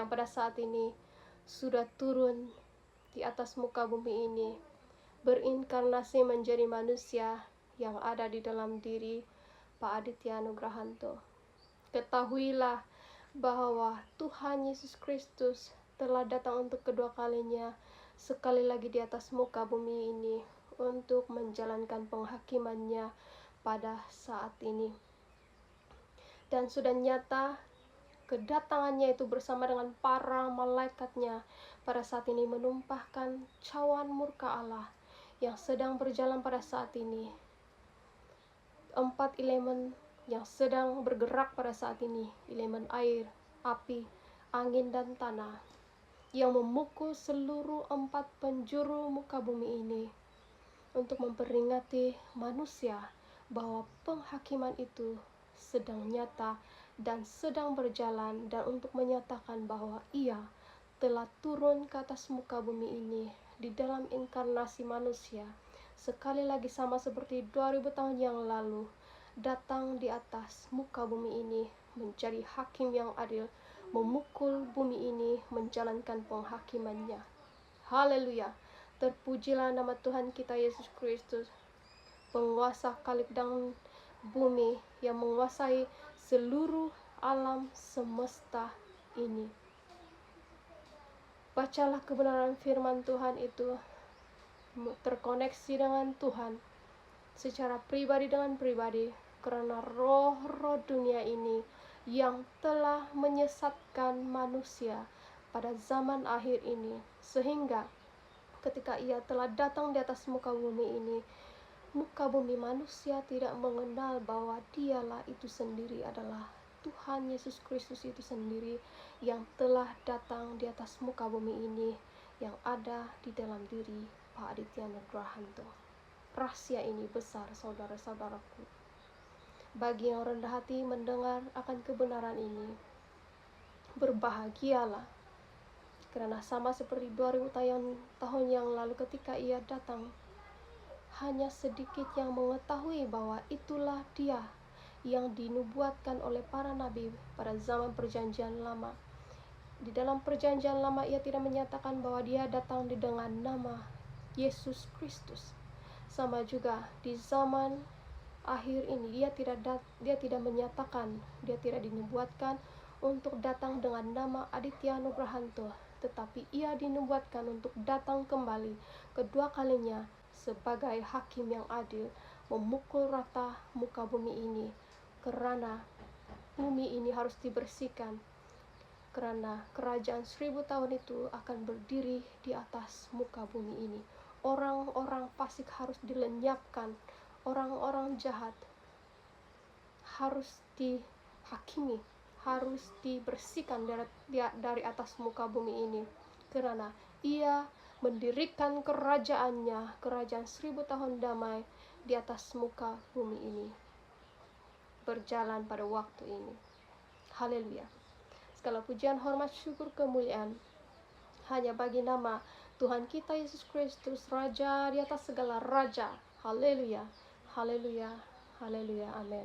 yang pada saat ini sudah turun di atas muka bumi ini, berinkarnasi menjadi manusia yang ada di dalam diri Pak Aditya Nugrahanto. Ketahuilah bahwa Tuhan Yesus Kristus telah datang untuk kedua kalinya sekali lagi di atas muka bumi ini untuk menjalankan penghakimannya pada saat ini. Dan sudah nyata kedatangannya itu bersama dengan para malaikatnya pada saat ini menumpahkan cawan murka Allah yang sedang berjalan pada saat ini. 4 elemen yang sedang bergerak pada saat ini, elemen air, api, angin, dan tanah, yang memukul seluruh 4 penjuru muka bumi ini untuk memperingati manusia bahwa penghakiman itu sedang nyata dan sedang berjalan, dan untuk menyatakan bahwa ia telah turun ke atas muka bumi ini di dalam inkarnasi manusia sekali lagi, sama seperti 2000 tahun yang lalu, datang di atas muka bumi ini menjadi hakim yang adil, memukul bumi ini menjalankan penghakimannya. Haleluya. Terpujilah nama Tuhan kita Yesus Kristus, penguasa kalik dan bumi yang menguasai seluruh alam semesta ini. Bacalah kebenaran firman Tuhan itu, terkoneksi dengan Tuhan secara pribadi dengan pribadi, karena roh-roh dunia ini yang telah menyesatkan manusia pada zaman akhir ini, sehingga ketika ia telah datang di atas muka bumi ini, muka bumi manusia tidak mengenal bahwa dialah itu sendiri adalah Tuhan Yesus Kristus itu sendiri yang telah datang di atas muka bumi ini, yang ada di dalam diri Pak Aditya Nugrahanto. Rahasia ini besar, saudara-saudaraku. Bagi yang rendah hati mendengar akan kebenaran ini, berbahagialah, karena sama seperti 2000 tahun yang lalu ketika ia datang, hanya sedikit yang mengetahui bahwa itulah dia yang dinubuatkan oleh para nabi pada zaman perjanjian lama. Di dalam perjanjian lama ia tidak menyatakan bahwa dia datang dengan nama Yesus Kristus. Sama juga di zaman akhir ini dia tidak menyatakan, dia tidak dinubuatkan untuk datang dengan nama Aditya Nugrahanto, tetapi ia dinubuatkan untuk datang kembali kedua kalinya sebagai hakim yang adil, memukul rata muka bumi ini, karena bumi ini harus dibersihkan, karena kerajaan 1000 tahun itu akan berdiri di atas muka bumi ini. Orang-orang fasik harus dilenyapkan, orang-orang jahat harus dihakimi, harus dibersihkan dari atas muka bumi ini, karena ia mendirikan kerajaannya, kerajaan 1000 tahun damai di atas muka bumi ini, berjalan pada waktu ini. Haleluya. Segala pujian, hormat, syukur, kemuliaan hanya bagi nama Tuhan kita Yesus Kristus, Raja di atas segala raja. Haleluya, haleluya, haleluya, amin.